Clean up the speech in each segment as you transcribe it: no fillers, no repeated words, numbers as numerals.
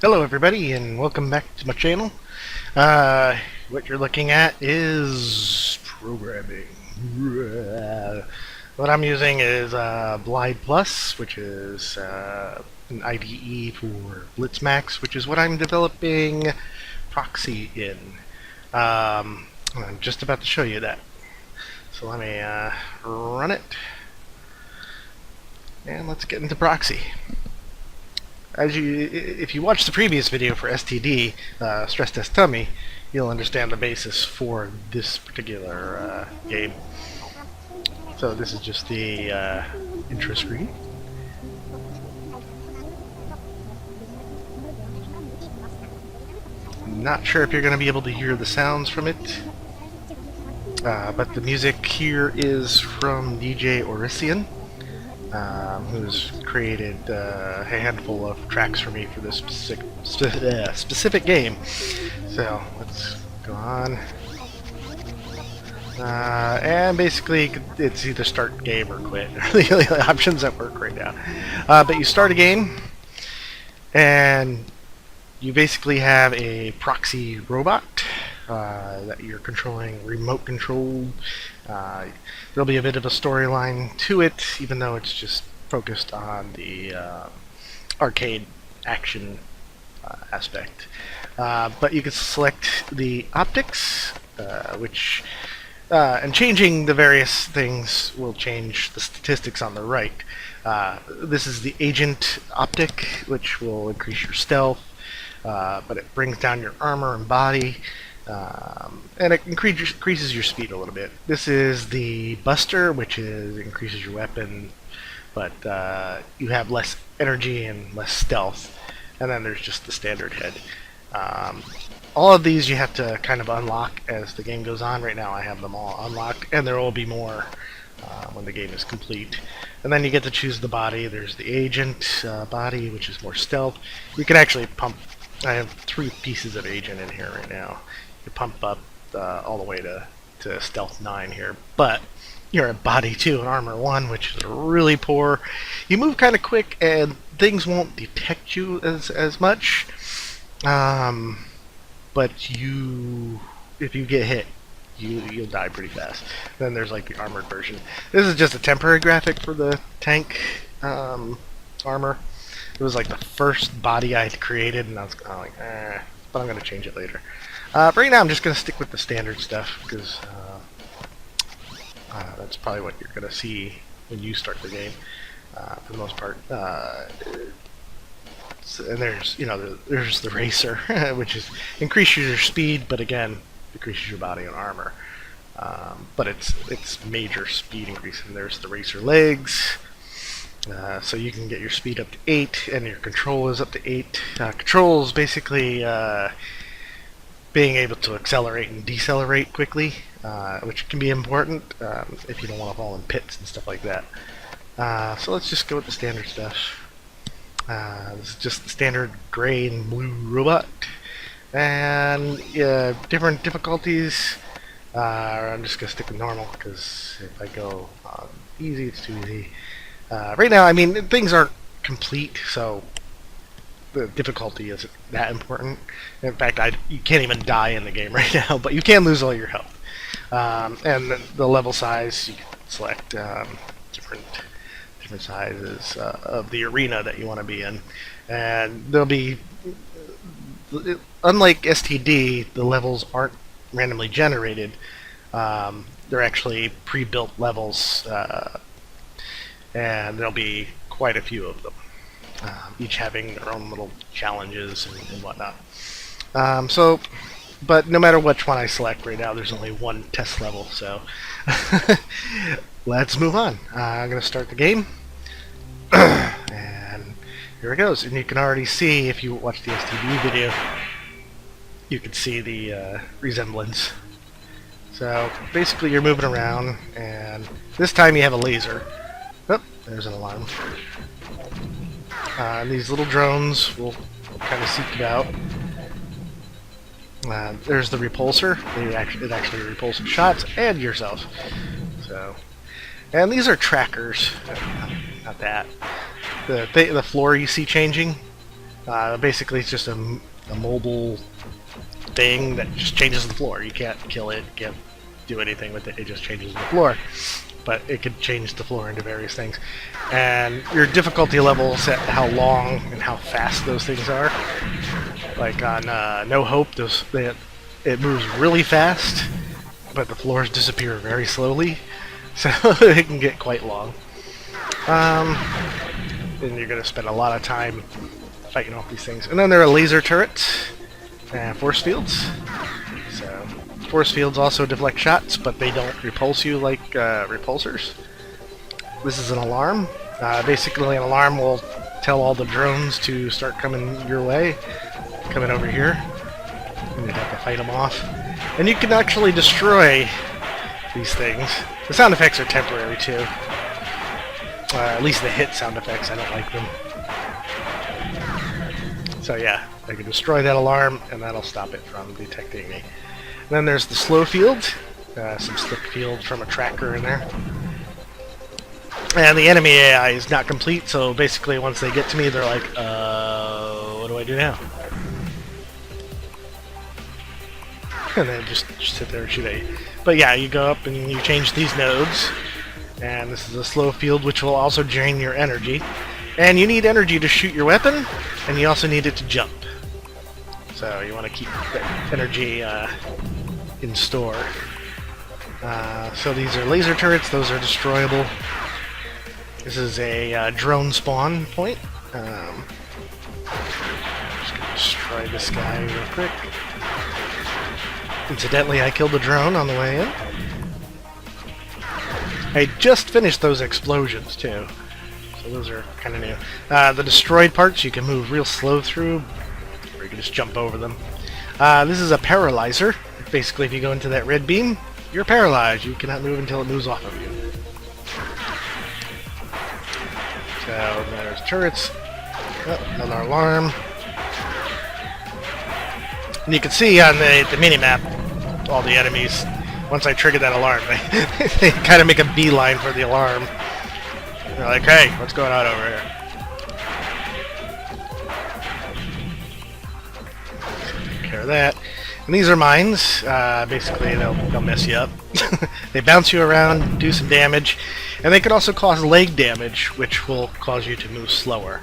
Hello everybody and welcome back to my channel. What you're looking at is programming. What I'm using is Blide Plus, which is an IDE for Blitzmax, which is what I'm developing PROXY in. I'm just about to show you that. So let me run it. And let's get into PROXY. If you watch the previous video for STD, Stress Test Tummy, you'll understand the basis for this particular game. So this is just the intro screen. Not sure if you're going to be able to hear the sounds from it, but the music here is from DJ Orician. Who's created a handful of tracks for me for this specific game. So let's go on. And basically, it's either start game or quit. The only options that work right now. But you start a game, and you basically have a proxy robot that you're controlling, remote controlled. There'll be a bit of a storyline to it, even though it's just focused on the arcade action aspect. But you can select the optics, and changing the various things will change the statistics on the right. This is the agent optic, which will increase your stealth, but it brings down your armor and body. And it increases your speed a little bit. This is the Buster, which increases your weapon, but you have less energy and less stealth. And then there's just the standard head. All of these you have to kind of unlock as the game goes on. Right now I have them all unlocked, and there will be more when the game is complete. And then you get to choose the body. There's the agent body, which is more stealth. You can actually pump. I have 3 pieces of agent in here right now. You pump up all the way to stealth 9 here, but you're at body 2 and armor 1, which is really poor. You move kind of quick and things won't detect you as much, but if you get hit, you'll die pretty fast. Then there's like the armored version. This is just a temporary graphic for the tank armor. It was like the first body I had created, and I was kind of like, but I'm going to change it later. Right now I'm just going to stick with the standard stuff, because that's probably what you're going to see when you start the game, for the most part. And there's the racer, which increases your speed, but again, decreases your body and armor. But it's major speed increase. And there's the racer legs. So you can get your speed up to 8, and your control is up to 8. Control is basically being able to accelerate and decelerate quickly, which can be important if you don't want to fall in pits and stuff like that. So let's just go with the standard stuff. This is just the standard gray and blue robot, and different difficulties. I'm just gonna stick with normal, because if I go easy, it's too easy. Right now, I mean, things aren't complete, so the difficulty isn't that important. In fact, you can't even die in the game right now, but you can lose all your health. And the level size, you can select different sizes of the arena that you want to be in. And there'll be, unlike STD, the levels aren't randomly generated. They're actually pre-built levels, and there'll be quite a few of them, each having their own little challenges and whatnot. But no matter which one I select right now, there's only one test level, so let's move on. I'm going to start the game, and here it goes. And you can already see, if you watch the STD video, you can see the resemblance. So basically you're moving around, and this time you have a laser. Oh, there's an alarm. These little drones will kind of seek you out. There's the repulsor. It actually repulses shots and yourself. So, and these are trackers. Not that. The floor you see changing. Basically, it's just a mobile thing that just changes the floor. You can't kill it, can't do anything with it. It just changes the floor. But it could change the floor into various things. And your difficulty level set how long and how fast those things are. Like on No Hope, it moves really fast, but the floors disappear very slowly, so it can get quite long. And you're going to spend a lot of time fighting off these things. And then there are laser turrets and force fields. So force fields also deflect shots, but they don't repulse you like repulsors. This is an alarm. Basically, an alarm will tell all the drones to start coming your way, coming over here, and you'd have to fight them off. And you can actually destroy these things. The sound effects are temporary too. At least the hit sound effects, I don't like them. So yeah, I can destroy that alarm, and that'll stop it from detecting me. And then there's the slow field, some slick field from a tracker in there. And the enemy AI is not complete, so basically once they get to me, they're like, what do I do now? And then just sit there and shoot at you. But yeah, you go up and you change these nodes. And this is a slow field, which will also drain your energy. And you need energy to shoot your weapon, and you also need it to jump. So you want to keep that energy in store. So these are laser turrets, those are destroyable. This is a drone spawn point. Just gonna destroy this guy real quick. Incidentally, I killed the drone on the way in. I just finished those explosions too, so those are kind of new. The destroyed parts you can move real slow through, or you can just jump over them. This is a paralyzer. Basically, if you go into that red beam, you're paralyzed. You cannot move until it moves off of you. So there's turrets. Oh, another alarm. And you can see on the mini-map all the enemies. Once I trigger that alarm, they kind of make a beeline for the alarm. They're like, hey, what's going on over here? Take care of that. And these are mines. Basically, they'll mess you up. They bounce you around, do some damage, and they can also cause leg damage, which will cause you to move slower.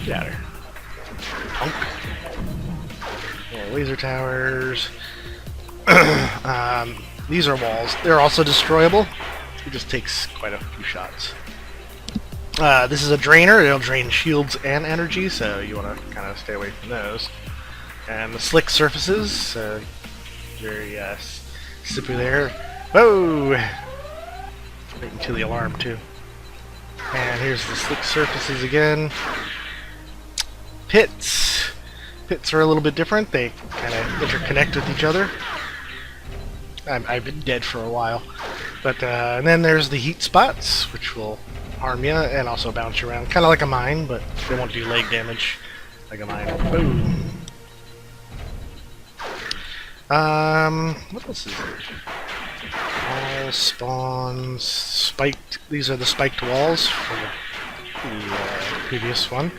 Get out of here. Punk. More laser towers. These are walls. They're also destroyable. It just takes quite a few shots. This is a drainer. It'll drain shields and energy, so you want to kind of stay away from those. And the slick surfaces, very slippery there. Whoa! Right into the alarm too. And here's the slick surfaces again. Pits. Pits are a little bit different. They kind of interconnect with each other. I've been dead for a while. But and then there's the heat spots, which will harm you and also bounce you around. Kind of like a mine, but they won't do leg damage like a mine. Boom. What else is there? All spawns, spiked. These are the spiked walls from the previous one.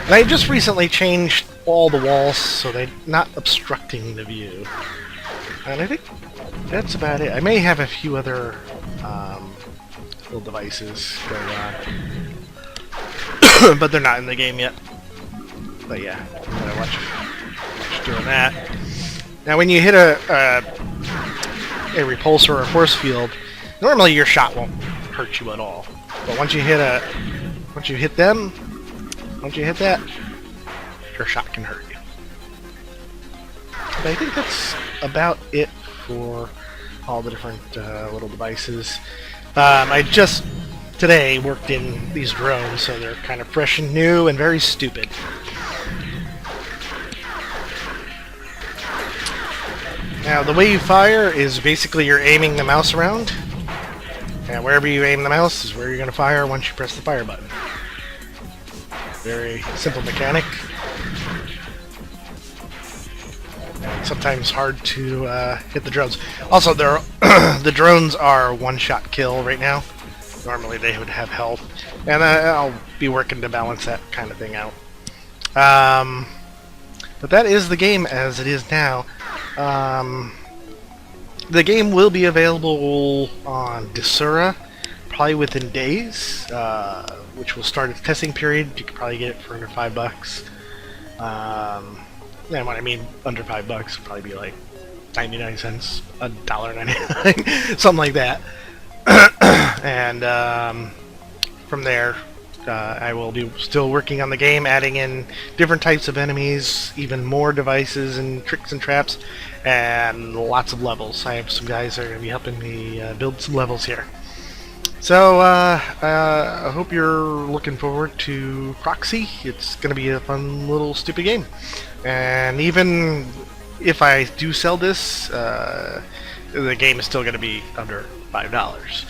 And I just recently changed all the walls so they're not obstructing the view. And I think that's about it. I may have a few other little devices going on, but they're not in the game yet. But yeah, I'm gonna watch doing that. Now, when you hit a repulsor or a force field, normally your shot won't hurt you at all. But once you hit that, your shot can hurt you. But I think that's about it for all the different little devices. I just today worked in these drones, so they're kind of fresh and new and very stupid. Now, the way you fire is basically you're aiming the mouse around, and wherever you aim the mouse is where you're going to fire once you press the fire button. Very simple mechanic. And sometimes hard to hit the drones. Also, the drones are one-shot kill right now. Normally they would have health, and I'll be working to balance that kind of thing out. But that is the game as it is now. The game will be available on Desura probably within days, which will start its testing period. You could probably get it for under $5. And when I mean under $5, it'll probably be like 99 cents, $1.99, something like that. And from there, I will be still working on the game, adding in different types of enemies, even more devices and tricks and traps, and lots of levels. I have some guys that are going to be helping me build some levels here. So I hope you're looking forward to PROXY. It's going to be a fun little stupid game. And even if I do sell this, the game is still going to be under $5.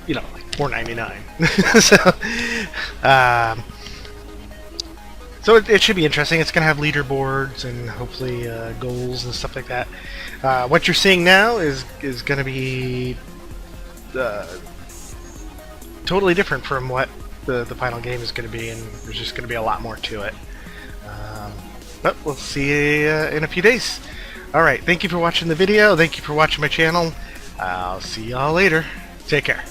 You know, like $4.99. So it should be interesting. It's going to have leaderboards and hopefully goals and stuff like that. What you're seeing now is going to be totally different from what the final game is going to be, and there's just going to be a lot more to it. But we'll see you in a few days. Alright, thank you for watching the video. Thank you for watching my channel. I'll see y'all later. Take care.